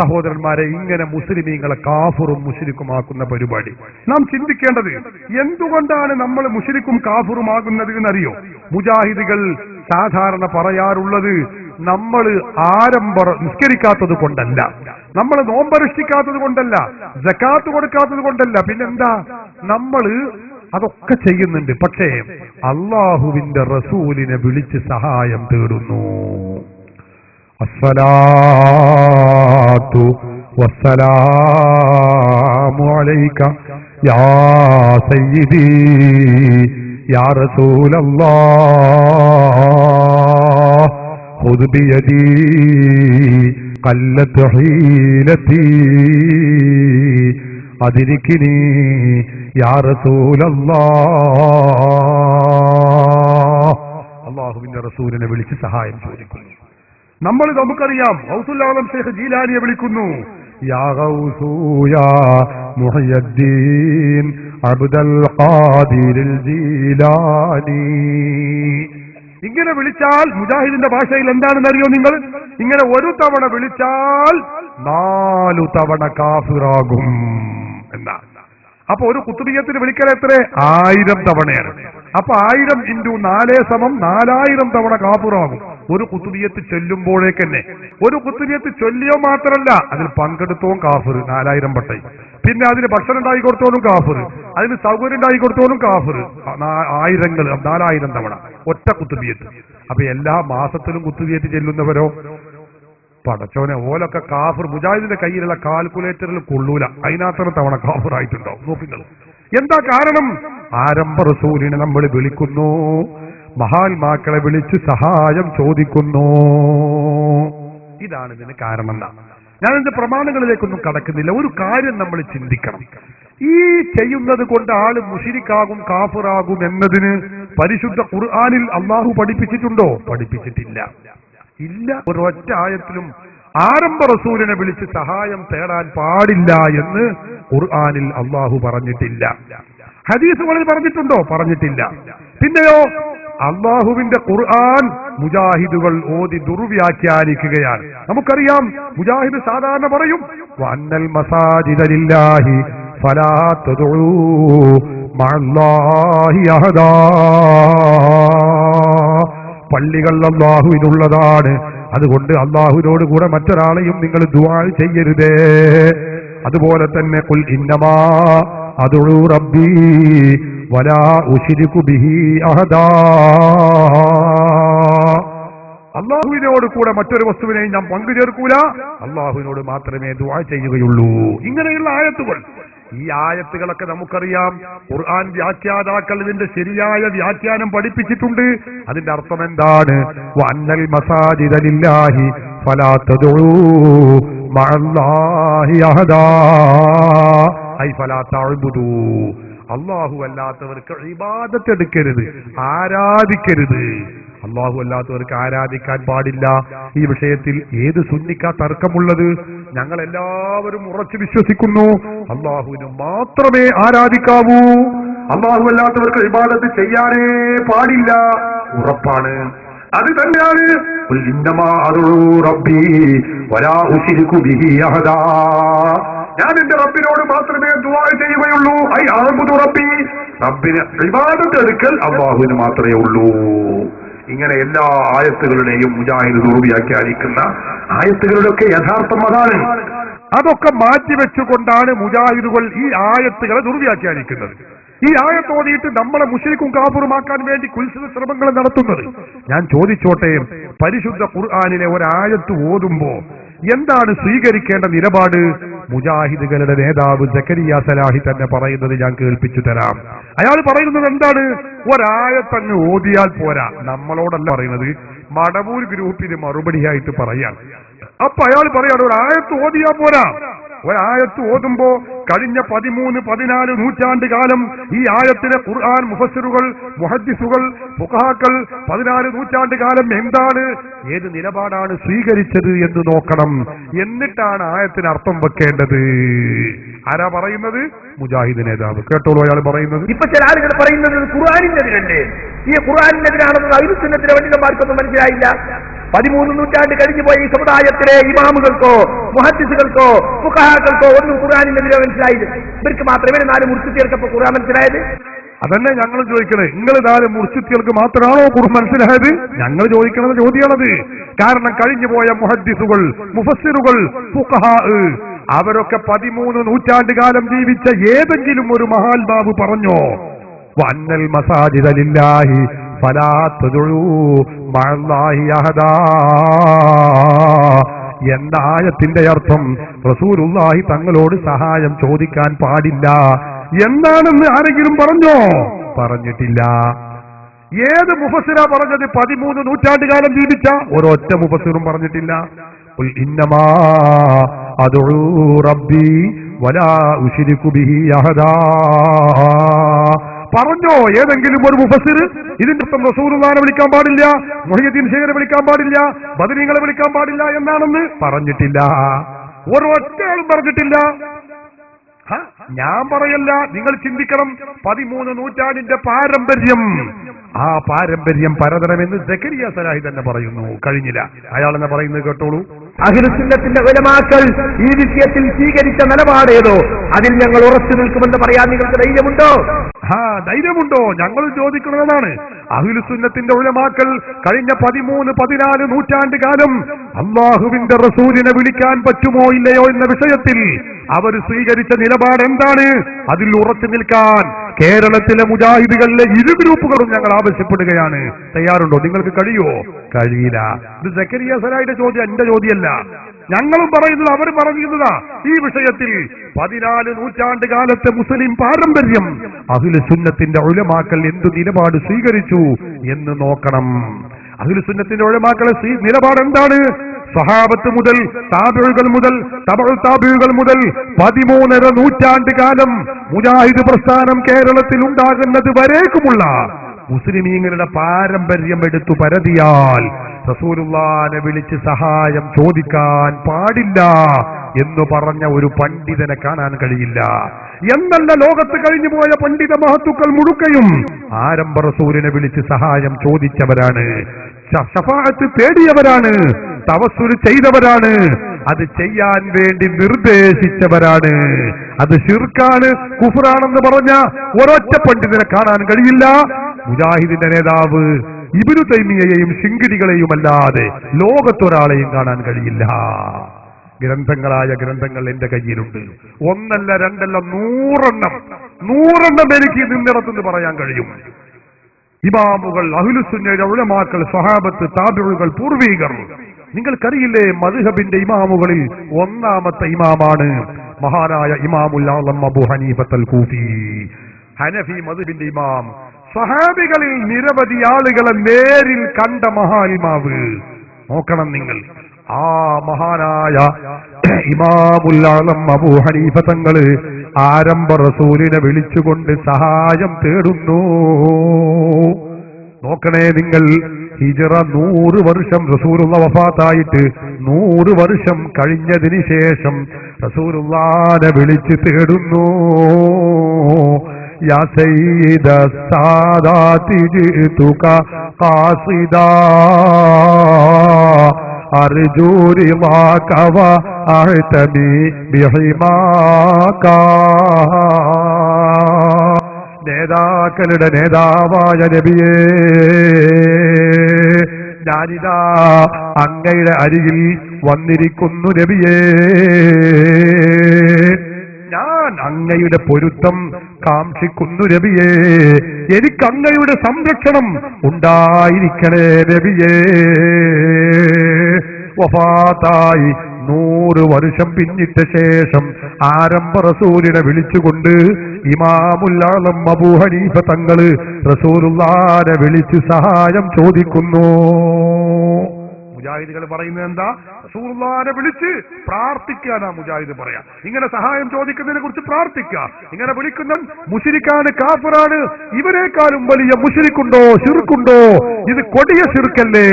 സഹോദരന്മാരെ, ഇങ്ങനെ മുസ്ലിമീങ്ങളെ കാഫിറും മുശ്രിക്കുമാക്കുന്ന പരിപാടി നാം ചിന്തിക്കേണ്ടത്. എന്തുകൊണ്ടാണ് നമ്മൾ മുശ്രിക്കും കാഫിറുമാകുന്നത് എന്നറിയോ? മുജാഹിദുകൾ സാധാരണ പറയാറുള്ളത്, നമ്മൾ നിസ്കരിക്കാത്തത് കൊണ്ടല്ല, നമ്മൾ നോമ്പനുഷ്ഠിക്കാത്തത് കൊണ്ടല്ല, സകാത്ത് കൊടുക്കാത്തത് കൊണ്ടല്ല, പിന്നെന്താ, നമ്മൾ അതൊക്കെ ചെയ്യുന്നുണ്ട്, പക്ഷേ അള്ളാഹുവിന്റെ റസൂലിനെ വിളിച്ച് സഹായം തേടുന്നു. അസ്സലാത്തു വസ്സലാമു അലൈക യാ സയ്യിദി യാ റസൂലല്ലാഹ് ഖുദ് ബിയദി ഖല്ലത് ഹീലതി അദ്രിക്നി യാ റസൂലല്ലാഹ്. അല്ലാഹുവിന്റെ റസൂലിനെ വിളിച്ച് സഹായം ചോദിക്കുന്നു. നമുക്കറിയാം, ഗൗസുൽ ആലം ശൈഖ് ജീലാനിയെ വിളിക്കുന്നു, യാ ഗൗസു യാ മുഹയ്യദ്ദീൻ അബ്ദുൽ ഖാദിറിൽ ജീലാനി. ഇങ്ങനെ വിളിച്ചാൽ മുജാഹിദിന്റെ ഭാഷയിൽ എന്താണെന്ന് അറിയോ നിങ്ങൾ? ഇങ്ങനെ ഒരു തവണ വിളിച്ചാൽ 4 തവണ കാഫിറാകും എന്നാണ്. അപ്പൊ ഒരു കുത്തുബിയത്തിന് വിളിക്കൽ എത്ര? 1000 തവണയാണ്. അപ്പൊ 1000 × 4 = 4000 തവണ കാഫിറാകും ഒരു കുത്തുബിയത്ത് ചൊല്ലുമ്പോഴേക്കന്നെ. ഒരു കുത്തുബിയത്ത് ചൊല്ലിയോ മാത്രമല്ല, അതിൽ പങ്കെടുത്തോളും കാഫിർ 4000 വട്ടായി. പിന്നെ അതിന് ഭക്ഷണം ഉണ്ടാക്കി കൊടുത്തോളും കാഫിർ, അതിന് സൗകര്യം ഉണ്ടാക്കി കൊടുത്തോളും കാഫിർ. 4000 തവണ ഒറ്റ കുത്തുബിയത്ത്. അപ്പൊ എല്ലാ മാസത്തിലും കുത്തുബിയത്ത് ചെല്ലുന്നവരോ പടച്ചോനെ, ഓലൊക്കെ കാഫിർ. മുജാഹിദിന്റെ കയ്യിലുള്ള കാൽക്കുലേറ്ററിൽ കൊള്ളൂല, അതിനകത്ര തവണ കാഫിർ ആയിട്ടുണ്ടോ നോക്കുന്നത്. എന്താ കാരണം? ആരംഭ റസൂലിനെ നമ്മൾ വിളിക്കുന്നു, മഹാത്മാക്കളെ വിളിച്ച് സഹായം ചോദിക്കുന്നു. ഇതാണ് ഇതിന് കാരണം. ഞാൻ ഇതിന്റെ പ്രമാണങ്ങളിലേക്കൊന്നും കടക്കുന്നില്ല. ഒരു കാര്യം നമ്മൾ ചിന്തിക്കണം. ഈ ചെയ്യുന്നത് കൊണ്ട് ആള് മുശ്രിക്കാകും കാഫിറാകും എന്നതിന് പരിശുദ്ധ ഖുർആനിൽ അള്ളാഹു പഠിപ്പിച്ചിട്ടുണ്ടോ? പഠിപ്പിച്ചിട്ടില്ല. ഇല്ല. ഒരൊറ്റ ആയത്തിലും ആരംഭ റസൂലിനെ വിളിച്ച് സഹായം തേടാൻ പാടില്ല എന്ന് ഖുർആനിൽ അള്ളാഹു പറഞ്ഞിട്ടില്ല. ഹദീസുകളിൽ പറഞ്ഞിട്ടുണ്ടോ? പറഞ്ഞിട്ടില്ല. പിന്നെയോ അള്ളാഹുവിന്റെ ഖുർആൻ മുജാഹിദുകൾ ഓതി ദുർവ്യാഖ്യാനിക്കുകയാണ്. നമുക്കറിയാം, മുജാഹിദ് സാധാരണ പറയും, വഅന്നൽ മസാജിദ ലില്ലാഹി ഫലാ തദ്ഉ മഅല്ലാഹി അഹദാ. പള്ളികൾ അല്ലാഹുവിനുള്ളതാണ്, അതുകൊണ്ട് അല്ലാഹുവിനോട് കൂടെ മറ്റൊരാളെയും നിങ്ങൾ ദുആ ചെയ്യരുതേ. അതുപോലെ തന്നെ ഖുൽ ഇന്നമാ അദ്ഉ റബ്ബി വലാ ഉശ്രികു ബിഹി അഹദാ. അല്ലാഹുവിനോട് കൂടെ മറ്റൊരു വസ്തുവിനെയും ഞാൻ പങ്കു ചേർക്കൂല, അല്ലാഹുവിനോട് മാത്രമേ ദുആ ചെയ്യുകയുള്ളൂ. ഇങ്ങനെയുള്ള ആയത്തുകൾ, ഈ ആയത്തുകളൊക്കെ നമുക്കറിയാം. ഖുർആൻ വ്യാഖ്യാതാക്കൾ ഇതിന്റെ ശരിയായ വ്യാഖ്യാനം പഠിപ്പിച്ചിട്ടുണ്ട്. അതിന്റെ അർത്ഥം എന്താണ്? വഅന്നൽ മസാജിദ ലില്ലാഹി ഫലാ തദ്ഉ മഅല്ലാഹി അഹദാ ഐ ഫലാ തഅബുദു. അല്ലാഹു അല്ലാത്തവർക്ക് ഇബാദത്ത് എടുക്കരുത്, ആരാധിക്കരുത്. അല്ലാഹു അല്ലാത്തവർക്ക് ആരാധിക്കാൻ പാടില്ല. ഈ വിഷയത്തിൽ ഏത് സുന്നിക്കാ തർക്കമുള്ളത്? ഞങ്ങൾ എല്ലാവരും ഉറച്ചു വിശ്വസിക്കുന്നു, അല്ലാഹുവിന് മാത്രമേ ആരാധിക്കാവൂ, അല്ലാഹു അല്ലാത്തവർക്ക് ഇബാദത്ത് ചെയ്യാനേ പാടില്ല. ഉറപ്പാണ്. അത് തന്നെയാണ് ഞാൻ എന്റെ റബ്ബിനോട് മാത്രമേ ദുആ ചെയ്യുകയുള്ളൂ. ഐ അഅ്ബുദു റബ്ബി. റബ്ബിനെ ഇബാദത്ത് എടുക്കൽ അല്ലാഹുവിന് മാത്രമേ ഉള്ളൂ. ഇങ്ങനെ എല്ലാ ആയത്തുകളുടെയും മുജാഹിദ് ദുർവ്യാഖ്യാനിക്കുന്ന ആയത്തുകളുടെയൊക്കെ യഥാർത്ഥം അതാണ്. അതൊക്കെ മാറ്റിവെച്ചുകൊണ്ടാണ് മുജാഹിദുകൾ ഈ ആയത്തുകളെ ദുർവ്യാഖ്യാനിക്കുന്നത്. ഈ ആയത്ത് ഓതിയിട്ട് നമ്മളെ മുശ്രിക്കും കാഫിറുമാക്കാൻ വേണ്ടി കുൽസിത ശ്രമങ്ങൾ നടത്തുന്നത്. ഞാൻ ചോദിച്ചോട്ടെ, പരിശുദ്ധ ഖുർആനിലെ ഒരായത്ത് ഓതുമ്പോ എന്താണ് സ്വീകരിക്കേണ്ട നിലപാട്? മുജാഹിദുകളുടെ നേതാവ് സക്കരിയ സലാഹി തന്നെ പറയുന്നത് ഞാൻ കേൾപ്പിച്ചു തരാം. അയാൾ പറയുന്നത് എന്താണ്? ഒരായത്തങ്ങ് ഓതിയാൽ പോരാ. നമ്മളോടല്ല പറയുന്നത്, മടവൂർ ഗ്രൂപ്പിന് മറുപടിയായിട്ട് പറയാൻ. അപ്പൊ അയാൾ പറയാണ്, ഒരായത്ത് ഓതിയാൽ പോരാ. ഒരായത്ത് ഓതുമ്പോ കഴിഞ്ഞ 13-14 നൂറ്റാണ്ട് കാലം ഈ ആയത്തിലെ ഖുർആൻ മുഫസ്സിറുകൾ, മുഹദ്ദിസുകൾ, ഫുഖഹാക്കൾ 14 നൂറ്റാണ്ട് കാലം എന്താണ്, ഏത് നിലപാടാണ് സ്വീകരിച്ചത് എന്ന് നോക്കണം. എന്നിട്ടാണ് ആയത്തിന് അർത്ഥം വെക്കേണ്ടത്. ആരാ പറയുന്നത്? മുജാഹിദ് നേതാവ്. കേട്ടോളൂ അയാൾ പറയുന്നത്. ഇപ്പൊ ചില ആളുകൾ പറയുന്നത് ഖുർആനിനെതിരല്ലേ, ഈ ഖുർആനിനെതിരാണെന്ന് അഹ്ലുസുന്നത്തിലെ പണ്ഡിതന്മാർക്കൊന്നും മനസ്സിലായില്ല. 13 നൂറ്റാണ്ട് കഴിഞ്ഞു പോയ ഈ സമുദായത്തിലെ ഇമാമുകൾക്കോ മുഹദ്ദിസുകൾക്കോ ഫുഖഹാക്കൾക്കോ ഒന്നും ഖുർആനിന്റെ വില മനസ്സിലായത്? ഇവർക്ക് മാത്രമേ 4 മുർശിദികൾക്കപ്പോ ഖുർആൻ മനസ്സിലായത്? അതന്നെ ഞങ്ങൾ ചോദിക്കണേ, നിങ്ങൾ 4 മുർശിദികൾക്ക് മാത്രമാണോ ഖുർആൻ മനസ്സിലായത്? ഞങ്ങൾ ചോദിക്കുന്നത് ചോദ്യമാണത്. കാരണം കഴിഞ്ഞു പോയ മുഹദ്ദിസുകൾ, മുഫസ്സിറുകൾ, ഫുഖഹാ അവരൊക്കെ 13 നൂറ്റാണ്ട് കാലം ജീവിച്ച ഏതെങ്കിലും ഒരു മഹാത്മാവ് പറഞ്ഞോ വന്നൽ മസാജിദ ലില്ലാഹി ഫലാ തദ്ഉ മഅല്ലാഹി അഹദാ എന്ന ആയത്തിന്റെ അർത്ഥം റസൂലുള്ളാഹി തങ്ങളോട് സഹായം ചോദിക്കാൻ പാടില്ല എന്താണെന്ന് ആരെങ്കിലും പറഞ്ഞോ? പറഞ്ഞിട്ടില്ല. ഏത് മുഫസ്സിറാ പറഞ്ഞത്? 13 നൂറ്റാണ്ട് കാലം ജീവിച്ച ഒരൊറ്റ മുഫസ്സിറും പറഞ്ഞിട്ടില്ല. ഖുൽ ഇന്നമാ അദ്ഉ റബ്ബി വലാ ഉശ്രികു ബിഹി അഹദാ. പറഞ്ഞോ ഏതെങ്കിലും ഒരു മുഫസ്സിർ ഇതിന്റെ അർത്ഥം റസൂലുള്ളാഹിനെ വിളിക്കാൻ പാടില്ല, മുഹയ്യിദ്ദീൻ ശേഖരെ വിളിക്കാൻ പാടില്ല, ബദരീങ്ങളെ വിളിക്കാൻ പാടില്ല എന്നാണെന്ന്? പറഞ്ഞിട്ടില്ല. ഒരൊറ്റയാളും പറഞ്ഞിട്ടില്ല. ഞാൻ പറയല്ല, നിങ്ങൾ ചിന്തിക്കണം. 13 നൂറ്റാണ്ടിന്റെ പാരമ്പര്യം, ആ പാരമ്പര്യം പരതരമെന്ന് സക്കരിയ സലാഹി തന്നെ പറയുന്നു. കഴിഞ്ഞില്ല, അയാൾ എന്നെ പറയുന്നത് കേട്ടോളൂ. അഹ്ലുസുന്നത്തിന്റെ ഉലമാക്കൾ ഈ വിഷയത്തിൽ സ്വീകരിച്ച നിലപാടേതോ അതിൽ ഞങ്ങൾ ഉറച്ചു നിൽക്കുമെന്ന് പറയാൻ നിങ്ങൾക്ക് ധൈര്യമുണ്ടോ? ധൈര്യമുണ്ടോ? ഞങ്ങൾ ചോദിക്കുന്നതാണ്. അഹ്ലുസുന്നത്തിന്റെ ഉലമാക്കൾ കഴിഞ്ഞ 13, 14 നൂറ്റാണ്ട് കാലം അല്ലാഹുവിന്റെ റസൂലിനെ വിളിക്കാൻ പറ്റുമോ ഇല്ലയോ എന്ന വിഷയത്തിൽ അവർ സ്വീകരിച്ച നിലപാട് എന്താണ്? അതിൽ ഉറച്ചു നിൽക്കാൻ കേരളത്തിലെ മുജാഹിദുകളിലെ 2 ഗ്രൂപ്പുകളും ഞങ്ങൾ ആവശ്യപ്പെടുകയാണ്. തയ്യാറുണ്ടോ? നിങ്ങൾക്ക് കഴിയുമോ? കഴിയില്ല. ഇത് സക്കരിയ സലാഹിയുടെ ചോദ്യം, എന്റെ ചോദ്യമല്ല. ഞങ്ങളും പറയുന്നത് അവർ പറഞ്ഞിരുന്നതാ. ഈ വിഷയത്തിൽ 14 നൂറ്റാണ്ട് കാലത്തെ മുസ്ലിം പാരമ്പര്യം അഹ്ലുസുന്നത്തിന്റെ ഉലമാക്കൾ എന്തു നിലപാട് സ്വീകരിച്ചു എന്ന് നോക്കണം. അഹ്ലുസുന്നത്തിന്റെ ഉലമാക്കളെ നിലപാട് എന്താണ്? സഹാബത്ത് മുതൽ താബിഉകൾ മുതൽ തബഉ താബിഉകൾ മുതൽ 13 നൂറ്റാണ്ട് കാലം മുജാഹിദ് പ്രസ്ഥാനം കേരളത്തിൽ ഉണ്ടാകുന്നത് വരേക്കുമുള്ള മുസ്ലിമീങ്ങളുടെ പാരമ്പര്യം എടുത്തു പരതിയാൽ റസൂലുള്ളാഹിനെ വിളിച്ച് സഹായം ചോദിക്കാൻ പാടില്ല എന്ന് പറഞ്ഞ ഒരു പണ്ഡിതനെ കാണാൻ കഴിയില്ല. എന്നല്ല, ലോകത്ത് കഴിഞ്ഞു പോയ പണ്ഡിത മഹത്തുക്കൾ മുഴുക്കയും ആരംഭ റസൂലിനെ വിളിച്ച് സഹായം ചോദിച്ചവരാണ്, ശഫാഅത്ത് തേടിയവരാണ്, തവസ്സുൽ ചെയ്തവരാണ്, അത് ചെയ്യാൻ വേണ്ടി നിർദ്ദേശിച്ചവരാണ്. അത് ശിർക്കാണ്, കുഫ്റാണെന്ന് പറഞ്ഞ ഒരൊറ്റ പണ്ഡിതനെ കാണാൻ കഴിയില്ല. മുജാഹിദിന്റെ നേതാവ് ഇബ്നു തൈമിയയെയും ശിങ്കിടികളെയും അല്ലാതെ ലോകത്തൊരാളെയും കാണാൻ കഴിയില്ല. ഗ്രന്ഥങ്ങളായ ഗ്രന്ഥങ്ങൾ എന്റെ കയ്യിലുണ്ട്. 1 അല്ല 2 അല്ല 100 എണ്ണം എനിക്ക് നിന്നിടത്തുനിന്ന് പറയാൻ കഴിയും. ഇമാമുകൾ, അഹ്ലുസുന്നയുടെ ഉലമാക്കൾ, സ്വഹാബത്ത്, താബിഉകൾ, പൂർവീകർ. നിങ്ങൾക്കറിയില്ലേ, മദ്ഹബിന്റെ ഇമാമുകളിൽ 1ാമത്തെ ഇമാമാണ് മഹാനായ ഇമാമുൽ ആളം അബൂ ഹനീഫത്തുൽ കൂഫി, ഹനഫി മദ്ഹബിന്റെ ഇമാം. സ്വഹാബികളിൽ നിരവധി ആളുകളെ നേരിൽ കണ്ട മഹാഇമാവ്. നോക്കണം നിങ്ങൾ, ആ മഹാനായ ഇമാമുൽ ആളം അബൂ ഹനീഫ തങ്ങള് ആരംഭ റസൂലിനെ വിളിച്ചുകൊണ്ട് സഹായം തേടുന്നു. നോക്കണേ നിങ്ങൾ, ഹിജ്റ 100 വർഷം റസൂലുള്ളാഹി വഫാത്തായിട്ട് 100 വർഷം കഴിഞ്ഞതിന് ശേഷം റസൂലുള്ളാഹിനെ വിളിച്ച് തേടുന്നു. യാ സയ്യിദ സാദാതി ജിതുക ഖാസിദാ അർജൂ റിളാക വ അഹ്തമി ബിഹിമാക. നേതാക്കളുടെ നേതാവായ നബിയേ, ഞാനിതാ അങ്ങയുടെ അരികിൽ വന്നിരിക്കുന്നു നബിയേ. ഞാൻ അങ്ങയുടെ പൊരുത്തം കാക്ഷിക്കുന്നു നബിയേ. എനിക്ക് അങ്ങയുടെ സംരക്ഷണം ഉണ്ടായിരിക്കണേ നബിയേ. വഫാത്തായി 100 വർഷം പിന്നിട്ട ശേഷം ആരംഭ റസൂലിനെ വിളിച്ചുകൊണ്ട് ഇമാമുൽ ആളം അബൂ ഹനീഫ തങ്ങള് റസൂലുള്ളാഹിനെ വിളിച്ച് സഹായം ചോദിക്കുന്നു. മുജാഹിദുകൾ പറയുന്നത് എന്താ? റസൂലുള്ളാഹിനെ വിളിച്ച് പ്രാർത്ഥിക്കാനാ മുജാഹിദ് പറയാ. ഇങ്ങനെ സഹായം ചോദിക്കുന്നതിനെ കുറിച്ച് പ്രാർത്ഥിക്കുക. ഇങ്ങനെ വിളിക്കുന്ന മുശ്രിക്കാണ്, കാഫിറാണ്, ഇവരെക്കാളും വലിയ മുശ്രിക്കുണ്ടോ, ശിർക്കുണ്ടോ? ഇത് കൊടിയ ശിർക്കല്ലേ?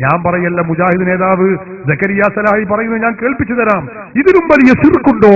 ഞാൻ പറയല്ല, മുജാഹിദ് നേതാവ് സക്കരിയ സലാഹി പറയുന്നത് ഞാൻ കേൾപ്പിച്ചു തരാം. ഇതിലും വലിയ ശിർക്കുണ്ടോ?